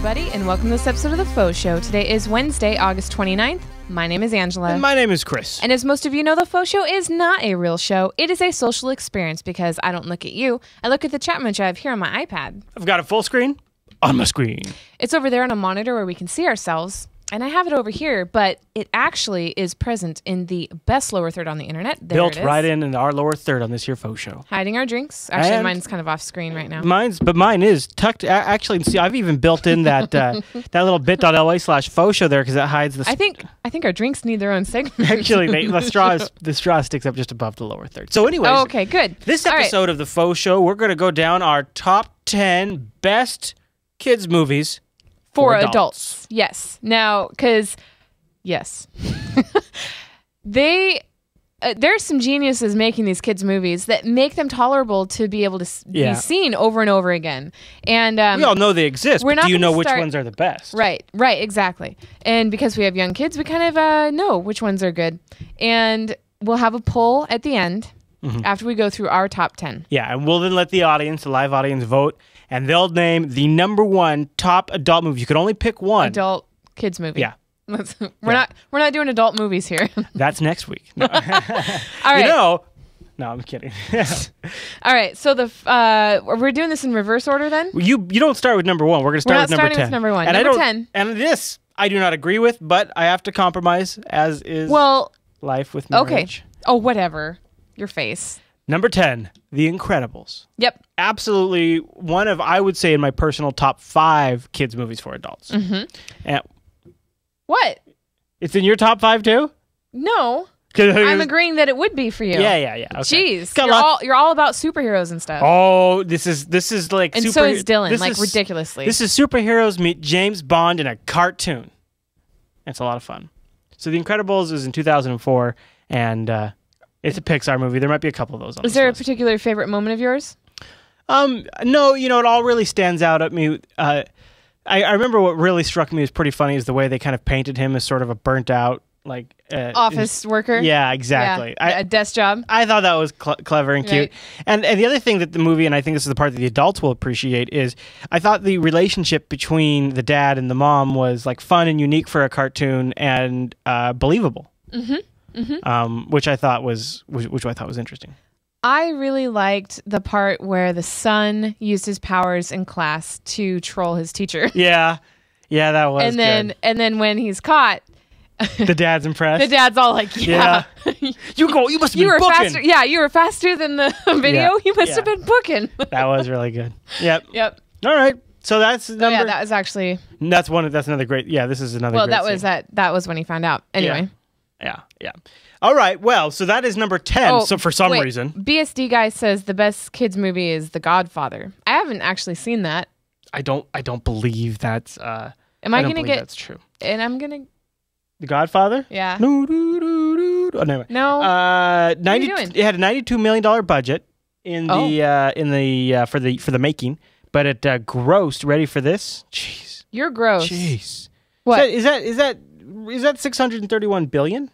everybody, and welcome to this episode of the FauxShow. Today is Wednesday, August 29th. My name is Angela. And my name is Chris. And as most of you know, the FauxShow is not a real show. It is a social experience because I don't look at you. I look at the chat menu I have here on my iPad. I've got a full screen on my screen. It's over there on a monitor where we can see ourselves. And I have it over here, but it actually is present in the best lower third on the internet. There Built it is. right in our lower third on this here FauxShow. Hiding our drinks. Actually, And mine's kind of off screen right now. Mine is tucked. Actually, see, I've even built in that that little bit.ly/FauxShow there because it hides the. I think our drinks need their own segment. Actually, the straw sticks up just above the lower third. So, anyways, okay, good. This episode of the FauxShow, we're going to go down our top 10 best kids movies for adults. Yes. Now, because yes, there's some geniuses making these kids movies that make them tolerable to be able to be seen over and over again. And we all know they exist, but do you know which ones are the best? Right, exactly. And because we have young kids, we kind of know which ones are good. And we'll have a poll at the end after we go through our top 10. Yeah, and we'll then let the live audience, vote, and they'll name the number one top adult movie. You can only pick one. Adult kids movie. Yeah. We're not doing adult movies here. That's next week. No. All right. No, I'm kidding. All right. So we're doing this in reverse order then? You don't start with number one. We're going to start with number 10. With number one. And number 10. And this I do not agree with, but I have to compromise, as is life with marriage. Okay. Oh, whatever. Your face. Number 10, The Incredibles. Yep. Absolutely one of, I would say, in my personal top 5 kids movies for adults. And what? It's in your top 5 too? No. I'm agreeing that it would be for you. Yeah. Okay. Jeez. You're all about superheroes and stuff. Oh, this is like and so is Dylan, ridiculously. This is superheroes meet James Bond in a cartoon. It's a lot of fun. So The Incredibles was in 2004, and it's a Pixar movie. There might be a couple of those on Is there a particular favorite moment of yours? No, it all really stands out at me. I remember what really struck me as pretty funny is the way they kind of painted him as sort of a burnt out, like office worker. Yeah, exactly. Yeah, a desk job. I thought that was clever and cute. Right. And the other thing that the movie, and I think this is the part that the adults will appreciate, is I thought the relationship between the dad and the mom was like fun and unique for a cartoon and believable. Which I thought was interesting. I really liked the part where the son used his powers in class to troll his teacher. Yeah, that was good. And then when he's caught, the dad's impressed. The dad's all like, "Yeah, you must have been booking. Faster. Yeah, you were faster than the video. Yeah. You must have been booking." That was really good. Yep. All right. So that's number. Yeah, that was actually. That's another great. Yeah, this is another. Well, great that was when he found out. Anyway. Yeah. All right. Well, so that is number 10. So for some reason, BSD guy says the best kids movie is The Godfather. I haven't actually seen that. I don't believe that's. Am I going to get? That's true. And I'm gonna. The Godfather. Yeah. Oh, anyway. No. 90. It had a $92 million budget in the for the making, but it grossed. Ready for this? Jeez. You're gross. Jeez. What is that 631 billion?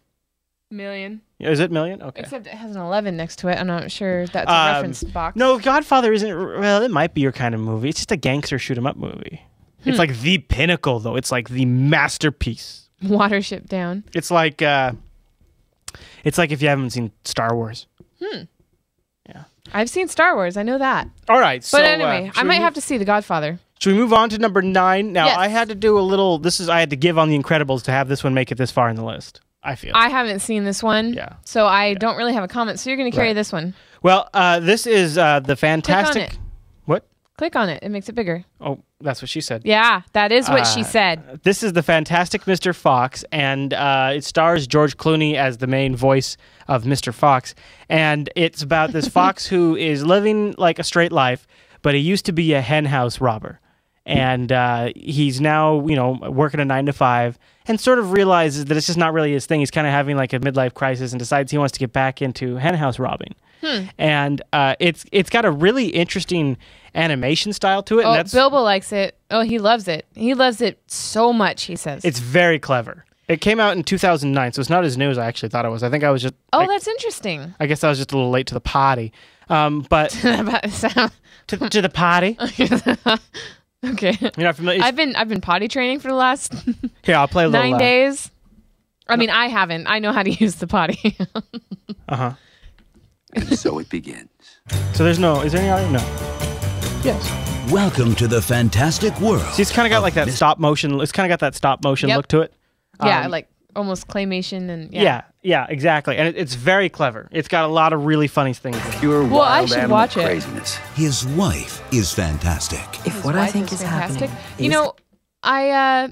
Million. Is it million? Okay. Except it has an 11 next to it. I'm not sure that's a reference box. No, Godfather isn't. Well, it might be your kind of movie. It's just a gangster shoot 'em up movie. It's like the pinnacle, though. It's like the masterpiece. Watership Down. It's like if you haven't seen Star Wars. Yeah. I've seen Star Wars. I know that. All right. But anyway, I might have to see The Godfather. Should we move on to number 9? Now, yes. I had to do a little. I had to give on The Incredibles to have this one make it this far in the list. I feel. I haven't seen this one. Yeah. So I don't really have a comment. So you're going to carry this one. Well, this is the fantastic. Click on it. What? Click on it. It makes it bigger. Oh, that's what she said. Yeah, that is what she said. This is the Fantastic Mr. Fox, and it stars George Clooney as the main voice of Mr. Fox. And it's about this fox who is living like a straight life, but he used to be a hen house robber. And he's now, working a 9-to-5 and sort of realizes that it's just not really his thing. He's kind of having like a midlife crisis and decides he wants to get back into hen house robbing. And it's got a really interesting animation style to it. Oh, and Bilbo likes it. Oh, he loves it. He loves it so much, he says. It's very clever. It came out in 2009, so it's not as new as I actually thought it was. I think I was just... Oh, that's interesting. I guess I was just a little late to the party. But... to the party? Okay. You're not familiar? I've been potty training for the last Here, I'll play a little 9 days. I mean, I haven't. I know how to use the potty. Uh-huh. And so it begins. So there's no... Is there any audio? No. Yes. Welcome to the fantastic world. See, it's kind of got like that stop motion. It's kind of got that stop motion look to it. Yeah, like almost claymation and yeah, exactly. And it's very clever. It's got a lot of really funny things in it. Pure Well, I wild should animal watch it. craziness. His wife is fantastic. If what I think is happening, You know, I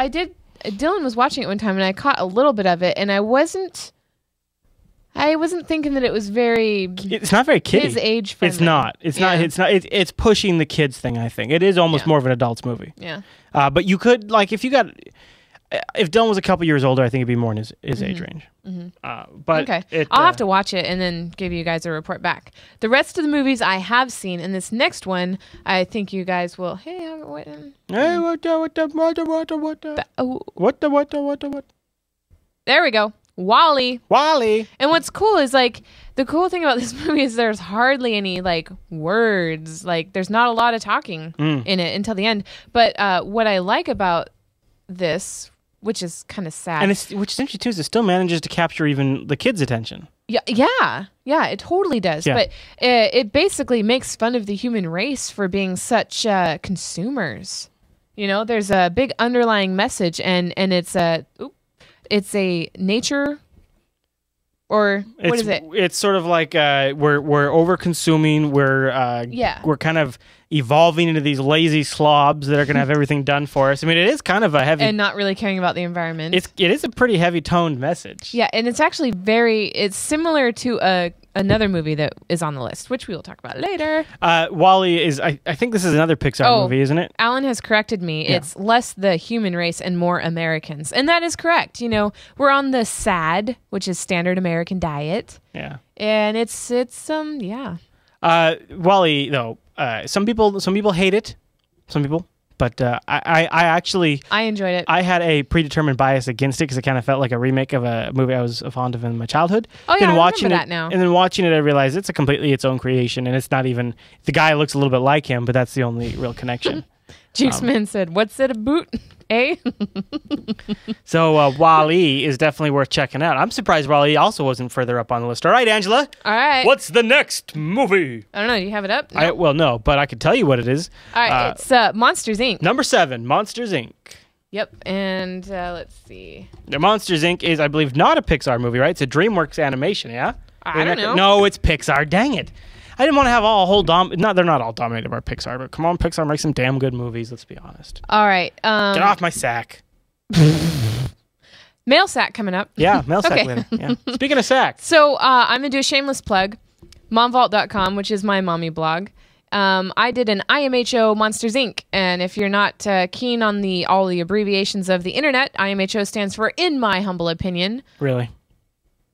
did. Dylan was watching it one time, and I caught a little bit of it, and I wasn't thinking that it was very. It's not very kiddie. His age friendly. It's not. It's not. It's not. It's pushing the kids thing. I think it is almost more of an adult's movie. Yeah. But you could like if Dylan was a couple years older, I think it'd be more in his age range. But okay, I'll have to watch it and then give you guys a report back. The rest of the movies I have seen, and this next one, I think you guys will. Hey, what? What? There we go. Wally. Wally. And what's cool is like the cool thing about this movie is there's hardly any like words. Like there's not a lot of talking in it until the end. But what I like about this, which is kind of sad, And which is interesting too, is it still manages to capture even the kids' attention. Yeah, it totally does. Yeah. But it basically makes fun of the human race for being such consumers. You know, there's a big underlying message, and it's a nature, or what is it? It's sort of like we're over consuming. We're kind of evolving into these lazy slobs that are going to have everything done for us. I mean, it is kind of a heavy and not really caring about the environment. It is a pretty heavy toned message. Yeah, and it's actually it's similar to another movie that is on the list, which we will talk about later. Wally is, I think this is another Pixar movie, isn't it? Alan has corrected me. Yeah. It's less the human race and more Americans. And that is correct. You know, we're on the SAD, which is standard American diet. Yeah. And it's Wally, though, some people hate it. Some people. But I enjoyed it. I had a predetermined bias against it because it kind of felt like a remake of a movie I was fond of in my childhood. Oh yeah, I remember that now. And then watching it, I realized it's a completely its own creation, and it's not even the guy looks a little bit like him, but that's the only real connection. Juiceman said, "What's it a boot?" Eh? So Wally is definitely worth checking out. I'm surprised Wally also wasn't further up on the list. All right, Angela. All right. What's the next movie? I don't know. Do you have it up? No. No, but I could tell you what it is. All right, it's Monsters Inc. Number 7, Monsters Inc. Yep, and let's see. The Monsters Inc. is, I believe, not a Pixar movie, right? It's a DreamWorks animation, yeah? I don't know. No, it's Pixar. Dang it. I didn't want to have all whole they're not all dominated by Pixar, but come on, Pixar makes some damn good movies, let's be honest. All right. Get off my sack. Mail sack coming up. Yeah, mail sack later. Yeah. Speaking of sack. So I'm going to do a shameless plug. Momvault.com, which is my mommy blog. I did an IMHO Monsters Inc. And if you're not keen on all the abbreviations of the internet, IMHO stands for In My Humble Opinion. Really?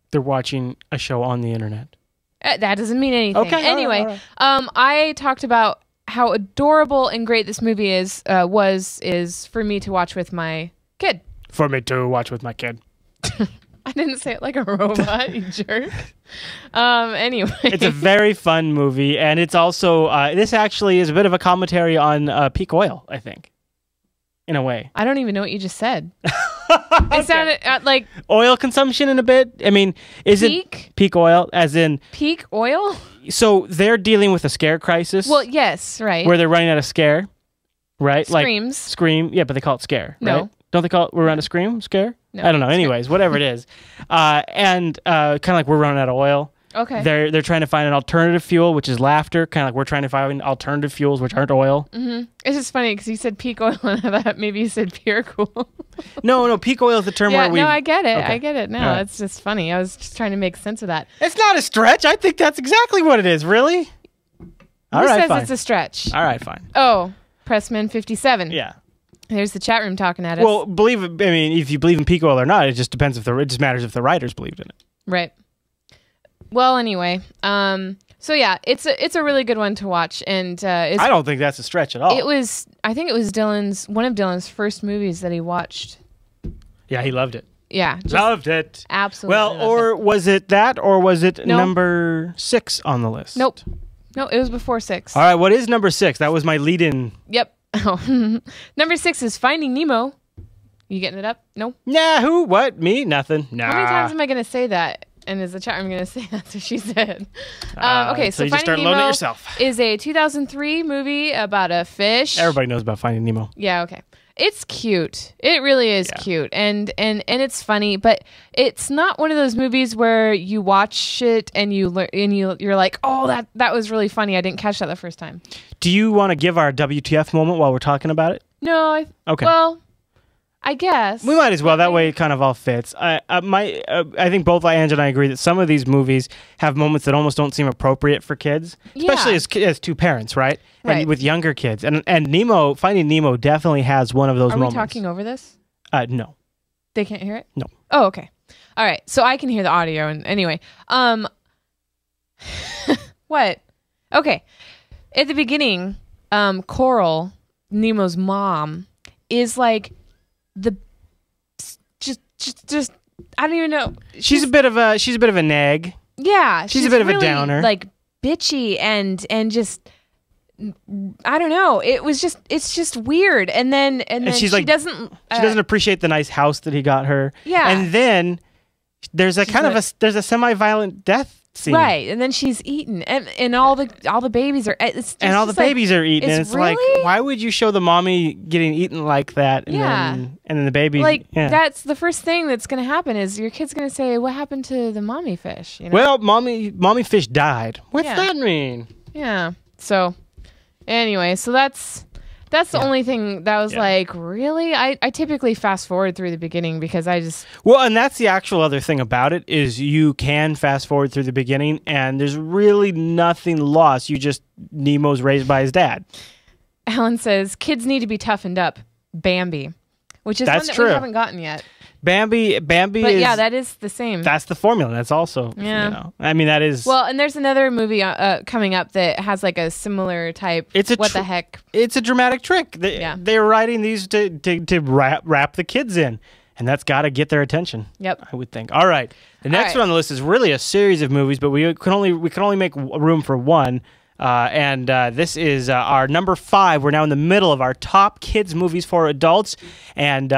They're watching a show on the internet. That doesn't mean anything. Okay. Anyway, all right. I talked about how adorable and great this movie is for me to watch with my kid. For me to watch with my kid. I didn't say it like a robot, you jerk. Anyway. It's a very fun movie, and it's also, this actually is a bit of a commentary on peak oil, I think, in a way. I don't even know what you just said. It sounded like... Oil consumption in a bit? I mean, is it peak oil, as in... Peak oil? So they're dealing with a scare crisis. Well, yes, right. Where they're running out of scare, right? Screams. Like, scream, yeah, but they call it scare, No. right? Don't they call it, we're running out of scream? Scare? No. I don't know. Anyways, whatever it is. And kind of like we're running out of oil. Okay. They're trying to find an alternative fuel, which is laughter. Kind of like we're trying to find alternative fuels, which aren't oil. Mm-hmm. It's just funny because you said peak oil and I thought maybe you said pure cool. No, peak oil is the term where we... No, I get it. Okay. I get it now. Right. It's just funny. I was just trying to make sense of that. It's not a stretch. I think that's exactly what it is. Really? Who says it's a stretch? All right, fine. Oh, Pressman57. Yeah. There's the chat room talking at us. Well, if you believe in peak oil or not, it just depends it just matters if the writers believed in it. Right. Well, anyway, so yeah, it's a really good one to watch, and I don't think that's a stretch at all. I think it was one of Dylan's first movies that he watched. Yeah, he loved it. Yeah, loved it. Absolutely. Well, or was it that, or was it number 6 on the list? Nope. No, it was before 6. All right, what is number 6? That was my lead-in. Yep. Oh. Number 6 is Finding Nemo. You getting it up? No? Nah, who? What? Me? Nothing. Nah. How many times am I going to say that? And is the chat room going to say that's what she said? Okay, so you just start Finding loading it Nemo yourself. is a 2003 movie about a fish. Everybody knows about Finding Nemo. Yeah, okay. It's cute. It really is cute, and it's funny, but it's not one of those movies where you watch it and you're like, oh, that was really funny. I didn't catch that the first time. Do you want to give our WTF moment while we're talking about it? No. Okay. Well, I guess we might as well. That way, it kind of all fits. I think both Ange and I agree that some of these movies have moments that almost don't seem appropriate for kids, especially as two parents, right? And with younger kids. And Nemo, Finding Nemo, definitely has one of those moments. Are we talking over this? No. They can't hear it? No. Oh, okay. All right. So I can hear the audio. And anyway, what? Okay. At the beginning, Coral, Nemo's mom, is like just I don't even know. She's a bit of a nag. Yeah, she's a bit of a downer, like bitchy and just I don't know. It's just weird. And then she's she like, doesn't appreciate the nice house that he got her. Yeah, and then there's a semi-violent death scene. Right, and then she's eaten, and all the babies are babies are eaten. And it's really? like, why would you show the mommy getting eaten like that? And then the baby, that's the first thing that's going to happen is your kid's going to say, "What happened to the mommy fish?" You know? Well, mommy fish died. What's that mean? Yeah. So, anyway, so that's the only thing that was like, really? I typically fast forward through the beginning because I just... Well, and that's the actual other thing about it is you can fast forward through the beginning and there's really nothing lost. Nemo's raised by his dad. Alan says, kids need to be toughened up. Bambi. Which is one that we haven't gotten yet. Bambi but is... yeah, that is the same. That's the formula. That's also, I mean, that is... Well, and there's another movie coming up that has like a similar type. What the heck? It's a dramatic trick. They're writing these to wrap the kids in. And that's got to get their attention. Yep. I would think. All right. The next one on the list is really a series of movies, but we can only make room for one. And this is our number 5. We're now in the middle of our top kids movies for adults. And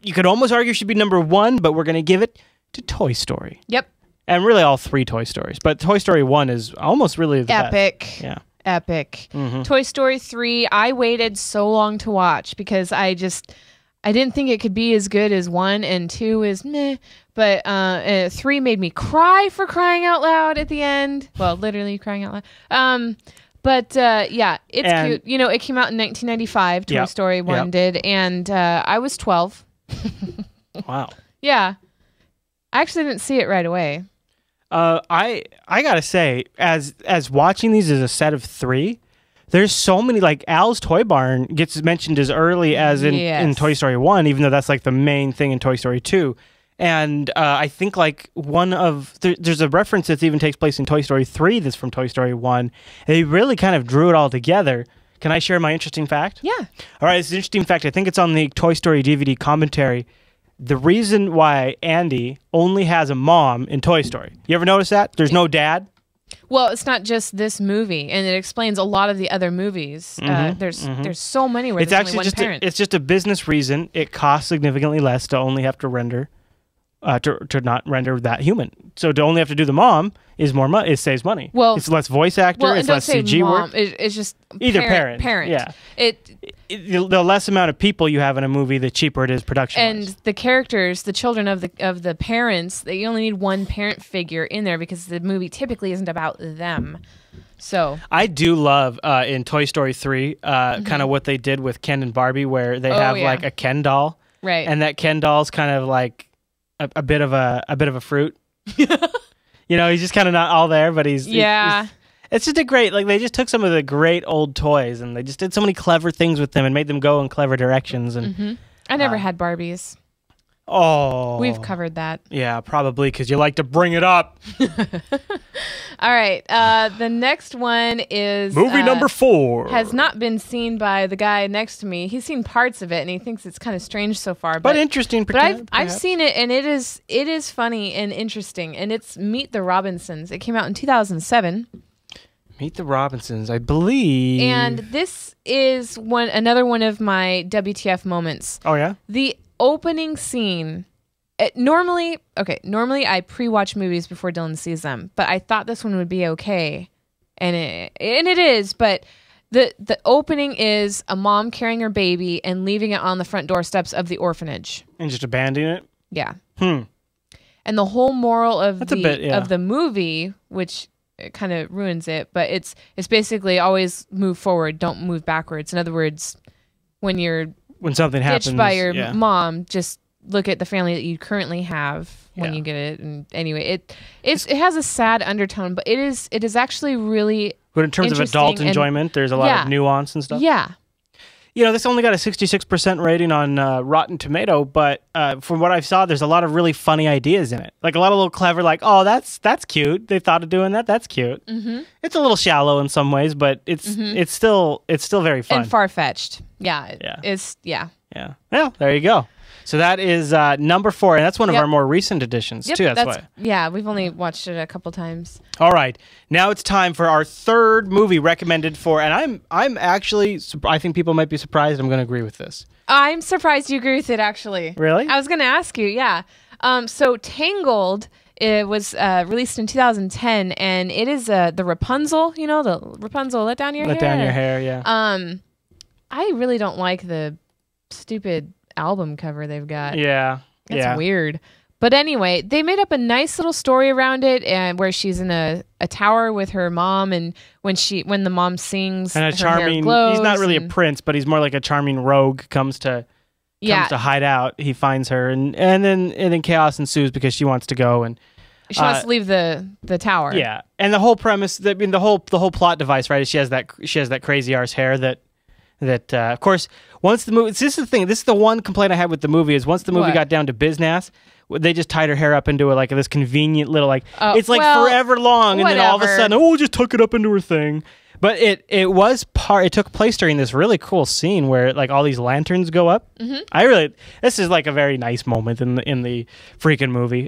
you could almost argue it should be number 1, but we're going to give it to Toy Story. Yep. And really all 3 Toy Stories. But Toy Story 1 is almost really the epic. Best. Yeah. Epic. Mm-hmm. Toy Story 3, I waited so long to watch because I didn't think it could be as good as 1, and 2 is meh. But 3 made me cry for crying out loud at the end. Well, literally crying out loud. Yeah, it's cute. You know, it came out in 1995. Toy Story 1 did, and I was 12. Wow. Yeah, I actually didn't see it right away. I gotta say, as watching these as a set of 3. There's so many, like Al's Toy Barn gets mentioned as early as in Toy Story 1, even though that's like the main thing in Toy Story 2. And I think like there's a reference that even takes place in Toy Story 3 that's from Toy Story 1. They really kind of drew it all together. Can I share my interesting fact? Yeah. All right, it's an interesting fact. I think it's on the Toy Story DVD commentary. The reason why Andy only has a mom in Toy Story. You ever notice that? There's no dad? Well, it's not just this movie, and it explains a lot of the other movies. There's so many where there's only one parent. It's just a business reason. It costs significantly less to only have to render, to not render that human. So to only have to do the mom is more money. It saves money. Well, it's less voice actor. It's less CG work. It's just either parent. Yeah. The less amount of people you have in a movie, the cheaper it is production. And the characters, the children of the parents, you only need one parent figure in there because the movie typically isn't about them. So I do love in Toy Story 3 kind of what they did with Ken and Barbie, where they have like a Ken doll, right? And that Ken doll's kind of like a bit of a fruit. You know, he's just kind of not all there, but he's it's just a great, like, they just took some of the great old toys and they just did so many clever things with them and made them go in clever directions. And I never had Barbies. Oh, we've covered that. Yeah, probably because you like to bring it up. All right, the next one is movie number 4. Has not been seen by the guy next to me. He's seen parts of it and he thinks it's kind of strange so far, but interesting. But I've seen it and it is funny and interesting. And it's Meet the Robinsons. It came out in 2007. Meet the Robinsons, I believe. And this is another one of my WTF moments. Oh, yeah? The opening scene. Normally I pre-watch movies before Dylan sees them, but I thought this one would be okay. And it is, but the opening is a mom carrying her baby and leaving it on the front doorsteps of the orphanage. And just abandoning it? Yeah. And the whole moral of of the movie, which it kind of ruins it, but it's basically always move forward, don't move backwards. In other words, when something happens ditched by your mom, just look at the family that you currently have when you get it. And anyway, it has a sad undertone, but it is actually really. But in terms of adult enjoyment, there's a lot of nuance and stuff. Yeah. You know, this only got a 66% rating on Rotten Tomato, but from what I saw, there's a lot of really funny ideas in it. Like a lot of little clever, like, oh, that's cute. They thought of doing that. That's cute. Mm-hmm. It's a little shallow in some ways, but it's still very fun and far-fetched. Yeah. Yeah. Well, there you go. So that is number 4, and that's one of our more recent additions, too. That's why. Yeah, we've only watched it a couple times. All right. Now it's time for our third movie recommended for, and I'm actually, I think people might be surprised I'm going to agree with this. I'm surprised you agree with it, actually. Really? I was going to ask you, yeah. So Tangled, it was released in 2010, and it is the Rapunzel, the Rapunzel, let down your hair. Let down your hair, yeah. I really don't like the stupid album cover they've got. Yeah. It's weird. But anyway, they made up a nice little story around it, and where she's in a tower with her mom, and when the mom sings, and her hair glows. He's not really a prince, but he's more like a charming rogue comes to hide out. He finds her, and then chaos ensues because she wants to go, and she wants to leave the tower. Yeah. And the whole premise, the whole plot device, right, is she has that crazy arse hair that of course, once the movie, this is the thing, this is the one complaint I had with the movie, is once the movie got down to business, they just tied her hair up into this convenient little, it's forever long, and then all of a sudden, just tuck it up into her thing. But it took place during this really cool scene where all these lanterns go up. Mm-hmm. This is a very nice moment in the freaking movie.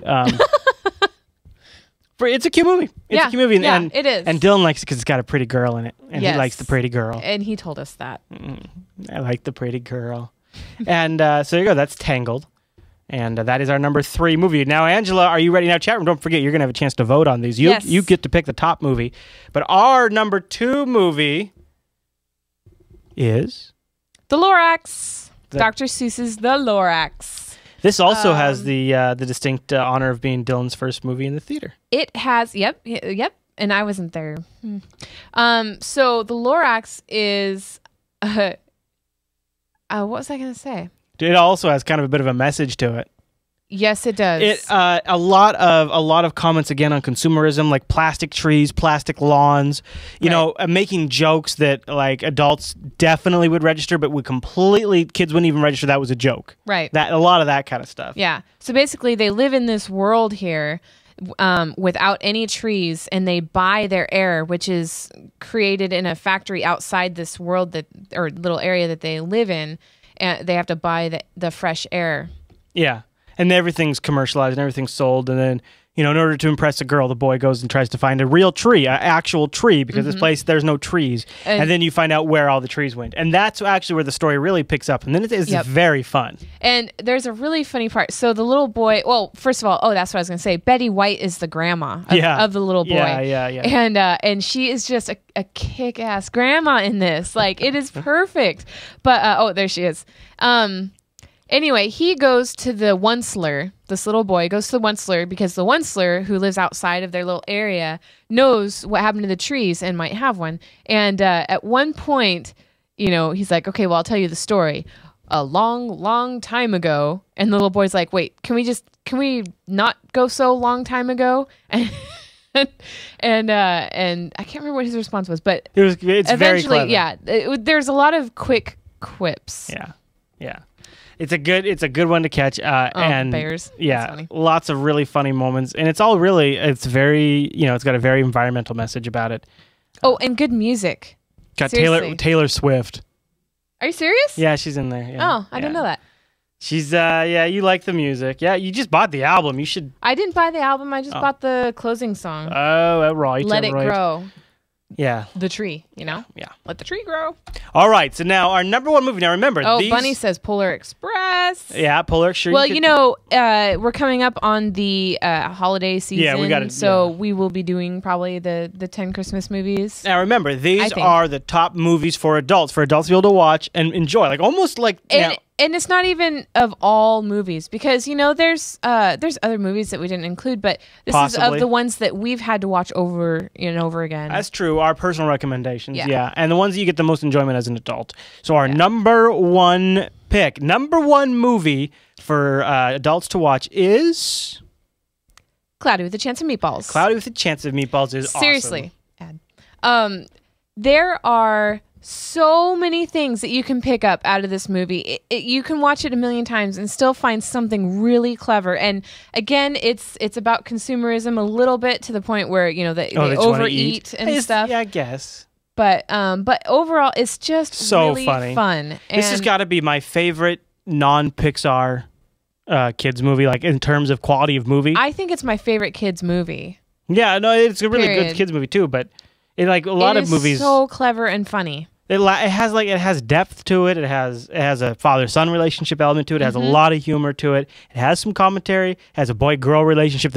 It's a cute movie. It's a cute movie. And it is. And Dylan likes it because it's got a pretty girl in it. And he likes the pretty girl. And he told us that. I like the pretty girl. And so there you go. That's Tangled. And that is our number 3 movie. Now, Angela, are you ready? Now, chat room, don't forget, you're going to have a chance to vote on these. You get to pick the top movie. But our number 2 movie is... The Lorax. Dr. Seuss's The Lorax. This also has the distinct honor of being Dylan's first movie in the theater. It has, yep, and I wasn't there. So the Lorax is, what was I going to say? It also has kind of a bit of a message to it. Yes, it does. It a lot of comments again on consumerism, like plastic trees, plastic lawns. You know, making jokes that adults definitely would register, but kids wouldn't even register that was a joke. Right. A lot of that kind of stuff. Yeah. So basically, they live in this world here without any trees, and they buy their air, which is created in a factory outside this world or little area that they live in, and they have to buy the fresh air. Yeah. And everything's commercialized and everything's sold. And then, in order to impress a girl, the boy goes and tries to find a real tree, an actual tree, because this place, there's no trees. And then you find out where all the trees went. And that's actually where the story really picks up. And then it's very fun. And there's a really funny part. So the little boy, well, first of all, that's what I was going to say. Betty White is the grandma of the little boy. Yeah. And she is just a kick-ass grandma in this. It is perfect. But, there she is. Anyway, he goes to the Onceler. This little boy goes to the Onceler because the Onceler, who lives outside of their little area, knows what happened to the trees and might have one. And at one point, he's like, okay, well, I'll tell you the story. A long, long time ago. And the little boy's like, wait, can we not go so long time ago? And I can't remember what his response was, but it's eventually, very clever. There's a lot of quick quips. Yeah. It's a good one to catch. And bears. Yeah, lots of really funny moments, and it's very, it's got a very environmental message about it. Oh, and good music. Got Taylor Swift. Are you serious? Yeah, she's in there. Yeah. Oh, I didn't know that. She's you like the music. Yeah, you just bought the album. You should. I didn't buy the album. I just bought the closing song. Oh, right. Let It Grow. Yeah. the tree, you know? Yeah. Let the tree grow. All right. So now our number one movie. Now remember, Oh, these... Bunny says Polar Express. Yeah, Polar. Sure. Well, could- you know, we're coming up on the holiday season. Yeah, we gotta- So yeah. we will be doing probably the 10 Christmas movies. Now remember, I these think. are the top movies for adults to be able to watch and enjoy. Like almost like And it's not even of all movies because, you know, there's other movies that we didn't include, but this is Possibly. of the ones that we've had to watch over and over again. That's true. Our personal recommendations, Yeah. yeah, and the ones that you get the most enjoyment as an adult. So our number one pick, number one movie for adults to watch is Cloudy with a Chance of Meatballs. Cloudy with a Chance of Meatballs. Is Seriously. There are so many things that you can pick up out of this movie. You can watch it a million times and still find something really clever. And again, it's about consumerism a little bit to the point where, you know, they that you wanna overeat and It's- stuff. Yeah, I guess. But overall, it's just So really funny. fun. This has And got to be my favorite non-Pixar kids movie, like in terms of quality of movie. I think it's my favorite kids movie. Yeah, no, it's a really good Period. kids movie too. But it like a lot It of is movies, so clever and funny. it has depth to it. It has a father-son relationship element to it. It has a Mm-hmm. lot of humor to it. It has some commentary. It has a boy-girl relationship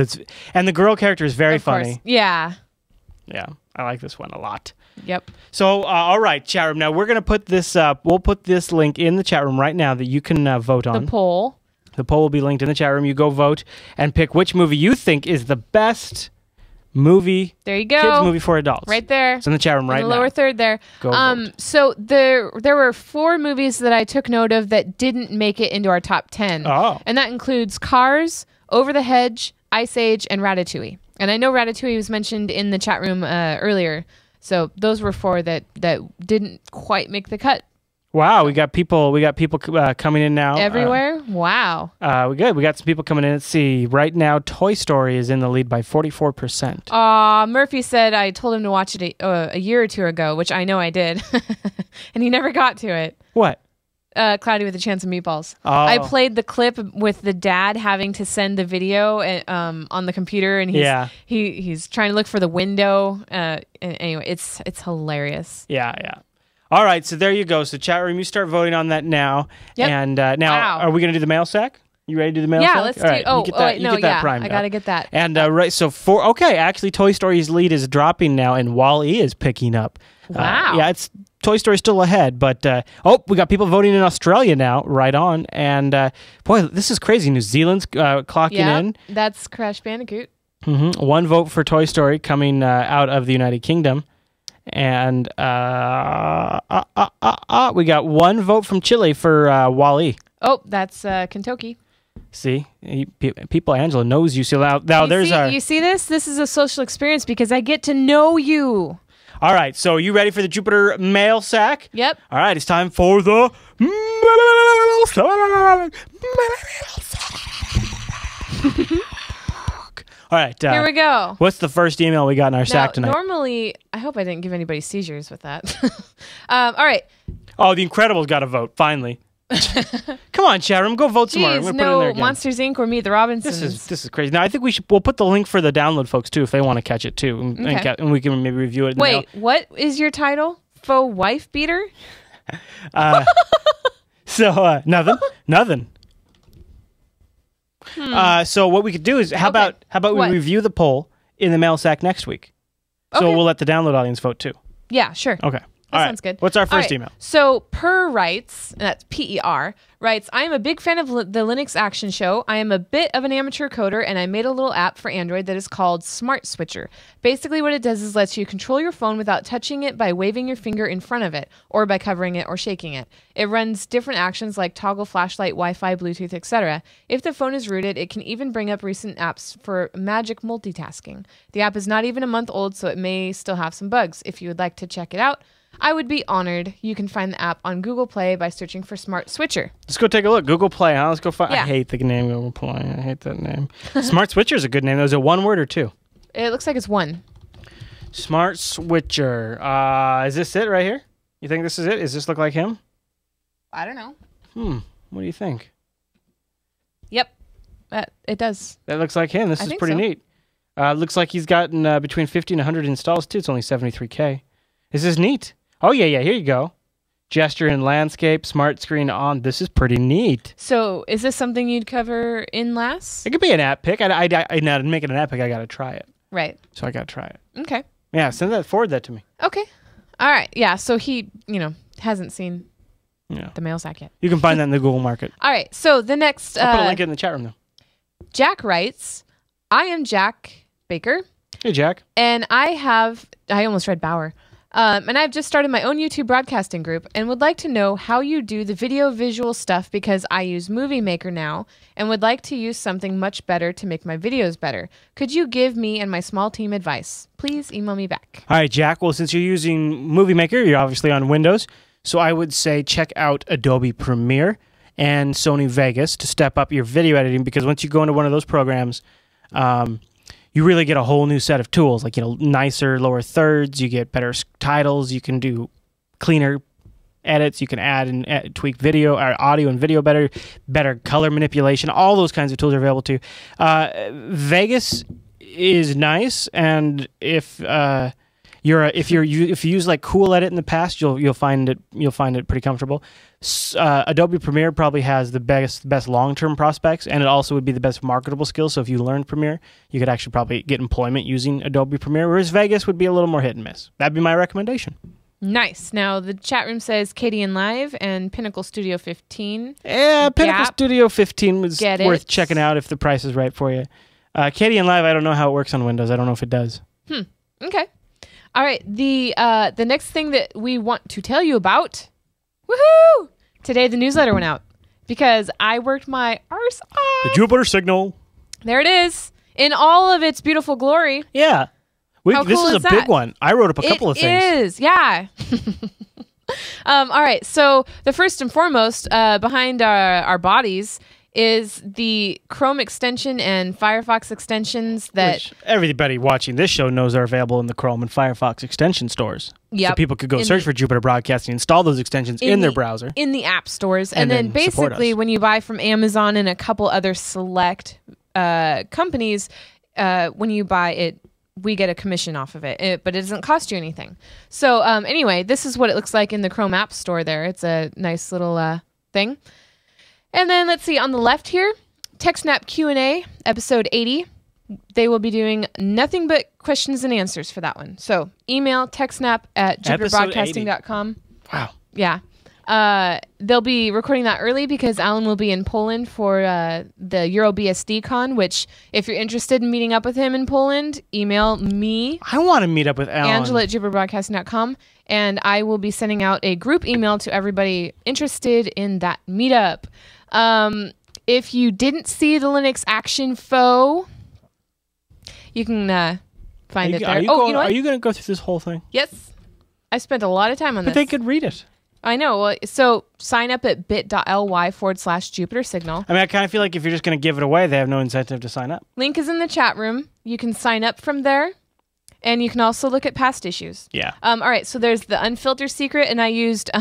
and the girl character is very Of course. funny. Yeah. Yeah, I like this one a lot. Yep. So, all right, chat room. Now we're gonna put this. We'll put this link in the chat room right now that you can vote on. The poll. The poll will be linked in the chat room. You go vote and pick which movie you think is the best movie, There you go. kids movie for adults. Right there. It's in the chat room right in the now. lower third there. Go vote. So there were 4 movies that I took note of that didn't make it into our top 10. Oh. And that includes Cars, Over the Hedge, Ice Age, and Ratatouille. And I know Ratatouille was mentioned in the chat room earlier. So those were 4 that didn't quite make the cut. Wow, we got people coming in now. Everywhere? Wow. We got some people coming in. Let's see. Right now, Toy Story is in the lead by 44%. Murphy said I told him to watch it a year or 2 ago, which I know I did. And he never got to it. What? Cloudy with a Chance of Meatballs. Oh. I played the clip with the dad having to send the video on the computer, and he's trying to look for the window. Anyway, it's hilarious. Yeah. All right, so there you go. So chat room, you start voting on that now. Yep. And now, Wow. are we going to do the mail sack? You ready to do the mail sack? Yeah, let's do. All right, Oh, you get that, wait, no, you get that yeah, primed I up. gotta get that. And right, so actually, Toy Story's lead is dropping now, and Wally is picking up. Wow. Yeah, it's Toy Story still ahead, but we got people voting in Australia now. Right on, and boy, this is crazy. New Zealand's clocking Yeah, in. that's Crash Bandicoot. 1 vote for Toy Story coming out of the United Kingdom, and we got 1 vote from Chile for Wally. Oh, that's Kentucky. See, people, Angela knows you. So now there's our. You see this? This is a social experience because I get to know you. All right, so you ready for the Jupiter mail sack? Yep. All right, it's time for the mail sack. All right. Here we go. What's the first email we got in our sack tonight? Normally, I hope I didn't give anybody seizures with that. All right. Oh, The Incredibles got a vote, finally. Come on, chat room, go vote some more. I'm Jeez, gonna put it in there no again. Monsters Inc. or Meet the Robinsons. This is crazy. Now I think we'll put the link for the download folks too if they want to catch it too, and we can maybe review it. In Wait, what is your title? Faux wife beater? So nothing. So what we could do is how about we What? review the poll in the mail sack next week. So Okay. we'll let the download audience vote too. Yeah, sure. Okay. That All right. sounds good. What's our All first right. email? So Per writes, and that's PER, writes, I am a big fan of the Linux Action Show. I am a bit of an amateur coder, and I made a little app for Android that is called Smart Switcher. Basically what it does is lets you control your phone without touching it by waving your finger in front of it, or by covering it or shaking it. It runs different actions like toggle flashlight, Wi-Fi, Bluetooth, etc. If the phone is rooted, it can even bring up recent apps for magic multitasking. The app is not even a month old, so it may still have some bugs. If you would like to check it out, I would be honored. You can find the app on Google Play by searching for Smart Switcher. Let's go take a look. Google Play, huh? Let's go find. Yeah. I hate the name Google Play. I hate that name. Smart Switcher is a good name. Was it 1 word or 2? It looks like it's 1. Smart Switcher. Is this it right here? You think this is it? Does this look like him? I don't know. What do you think? Yep, it does. That looks like him. This I is think pretty so. neat. Looks like he's gotten between 50 and 100 installs too. It's only 73K. This is neat. Oh, yeah. Here you go. Gesture and landscape, smart screen on. This is pretty neat. So is this something you'd cover in LAS? It could be an app pick. Now to make it an app pick, I got to try it. Right. So I got to try it. Okay. Yeah, forward that to me. Okay. All right. Yeah, so he, hasn't seen the mail sack yet. You can find that in the Google Market. All right. So the next... I'll put a link in the chat room, though. Jack writes, I am Jack Baker. Hey, Jack. And I almost read Bauer. And I've just started my own YouTube broadcasting group and would like to know how you do the video visual stuff because I use Movie Maker now and would like to use something much better to make my videos better. Could you give me and my small team advice? Please email me back. All right, Jack. Well, since you're using Movie Maker, you're obviously on Windows. So I would say check out Adobe Premiere and Sony Vegas to step up your video editing because once you go into one of those programs, you really get a whole new set of tools, like, nicer lower thirds, you get better titles, you can do cleaner edits, you can add and tweak video or audio and video better color manipulation, all those kinds of tools are available too. Vegas is nice, and if you use like Cool Edit in the past, you'll find it pretty comfortable. Adobe Premiere probably has the best long-term prospects, and it also would be the best marketable skill. So if you learned Premiere, you could actually probably get employment using Adobe Premiere, whereas Vegas would be a little more hit and miss. That'd be my recommendation. Nice. Now, the chat room says Katie and Live and Pinnacle Studio 15. Yeah, Pinnacle Studio 15 was worth checking out if the price is right for you. Katie and Live, I don't know how it works on Windows. I don't know if it does. Okay. All right. The next thing that we want to tell you about, woohoo! Today the newsletter went out because I worked my arse off. The Jupiter Signal. There it is in all of its beautiful glory. Yeah. How this cool is a that? big one. I wrote up a couple of things. It is, yeah. All right. So the first and foremost, behind our bodies is the Chrome extension and Firefox extensions that which everybody watching this show knows are available in the Chrome and Firefox extension stores. Yep. So people could go search for Jupiter Broadcasting, install those extensions in their browser. In the app stores. And then basically when you buy from Amazon and a couple other select companies, when you buy it, we get a commission off of it, but it doesn't cost you anything. So anyway, this is what it looks like in the Chrome App Store there. It's a nice little thing. And then let's see, on the left here, TechSnap Q&A, episode 80. They will be doing nothing but questions and answers for that one. So email techsnap@jupiterbroadcasting.com. Wow. Yeah. They'll be recording that early because Alan will be in Poland for the EuroBSDCon, which if you're interested in meeting up with him in Poland, email me. I want to meet up with Alan. Angela@jupiterbroadcasting.com. And I will be sending out a group email to everybody interested in that meetup. If you didn't see the Linux Action Faux, you can find it there. Are you going to go through this whole thing? Yes. I spent a lot of time on this. But they could read it. I know. Well, so sign up at bit.ly/Jupiter Signal. I mean, I kind of feel like if you're just going to give it away, they have no incentive to sign up. Link is in the chat room. You can sign up from there. And you can also look at past issues. Yeah. All right. So there's the Unfiltered Secret, and I used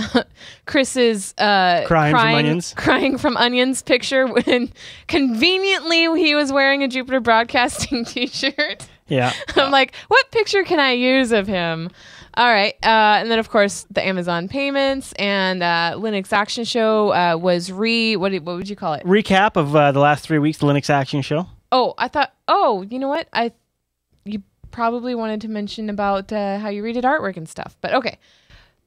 Chris's crying from onions picture when conveniently he was wearing a Jupiter Broadcasting T-shirt. Yeah. I'm like, what picture can I use of him? All right. And then, of course, the Amazon payments and Linux Action Show was what would you call it? Recap of the last 3 weeks, the Linux Action Show. Oh, I thought, you know what? You probably wanted to mention about how you redid artwork and stuff. But okay.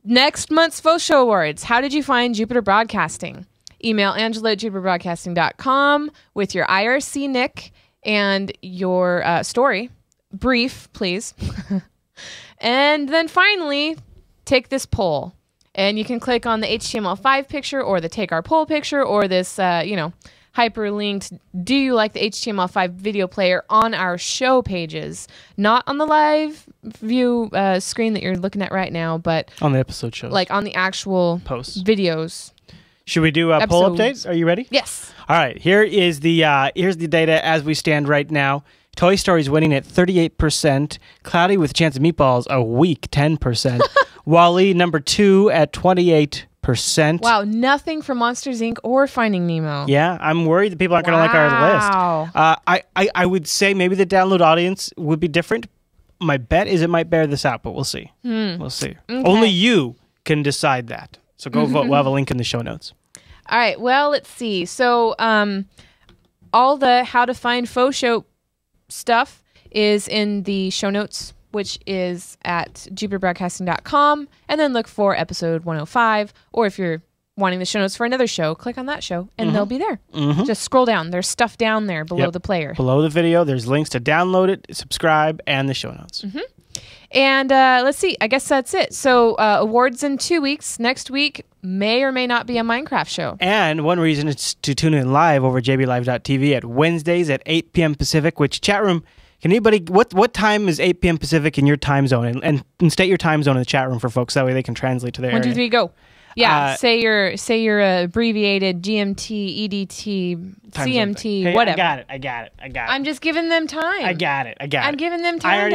Next month's FauxShow Awards. How did you find Jupiter Broadcasting? Email Angela@jupiterbroadcasting.com with your IRC nick and your story. Brief, please. And then finally, take this poll. And you can click on the HTML5 picture or the Take Our Poll picture or this, hyperlinked, do you like the HTML5 video player on our show pages? Not on the live view screen that you're looking at right now, but on the episode shows. Like on the actual posts. Videos. Should we do a poll update? Are you ready? Yes. All right. Here's the data as we stand right now. Toy Story's winning at 38%. Cloudy with Chance of Meatballs, a weak 10%. Wally, number 2 at 28%. Wow, nothing from Monsters, Inc. or Finding Nemo. Yeah, I'm worried that people aren't going to like our list. I would say maybe the download audience would be different. My bet is it might bear this out, but we'll see. We'll see. Okay. Only you can decide that. So go vote. We'll have a link in the show notes. All right. Well, let's see. So all the how to find FauxShow stuff is in the show notes, which is at jupiterbroadcasting.com, and then look for episode 105, or if you're wanting the show notes for another show, click on that show, and they'll be there. Just scroll down. There's stuff down there below the player. Below the video, there's links to download it, subscribe, and the show notes. And let's see. I guess that's it. So awards in 2 weeks. Next week may or may not be a Minecraft show. And one reason is to tune in live over jblive.tv at Wednesdays at 8 p.m. Pacific, which chat room, can anybody, what time is 8 p.m. Pacific in your time zone? And state your time zone in the chat room for folks. That way they can translate to their 1, 2, area. 3, go. Yeah, say your abbreviated GMT, EDT, CMT, hey, whatever. I got it. I'm just giving them time. I got it. I'm giving them time. I already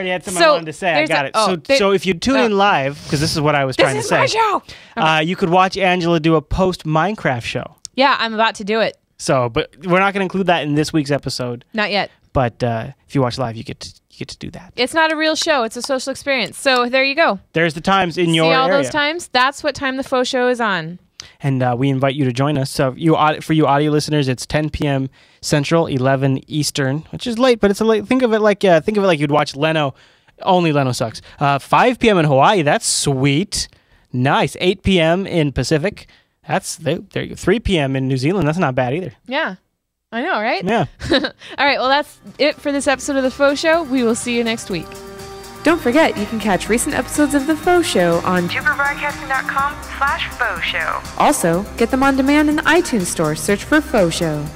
had something I wanted to say. I got it. So if you tune in live, because this is what I was trying to say. This is my show. You could watch Angela do a post Minecraft show. Yeah, I'm about to do it. So, but we're not going to include that in this week's episode. Not yet. But if you watch live, you get to do that. It's not a real show. It's a social experience. So there you go. There's the times in your area. See all those times? That's what time the FauxShow is on. And we invite you to join us. So for you audio listeners, it's 10 p.m. Central, 11 Eastern, which is late, but it's a late. Think of it like you'd watch Leno. Only Leno sucks. 5 p.m. in Hawaii. That's sweet. Nice. 8 p.m. in Pacific. That's there you go. 3 p.m. in New Zealand. That's not bad either. Yeah. I know, right? Yeah. All right, well, that's it for this episode of The FauxShow. We will see you next week. Don't forget, you can catch recent episodes of The FauxShow on jupiterbroadcasting.com/FauxShow. Also, get them on demand in the iTunes store. Search for FauxShow.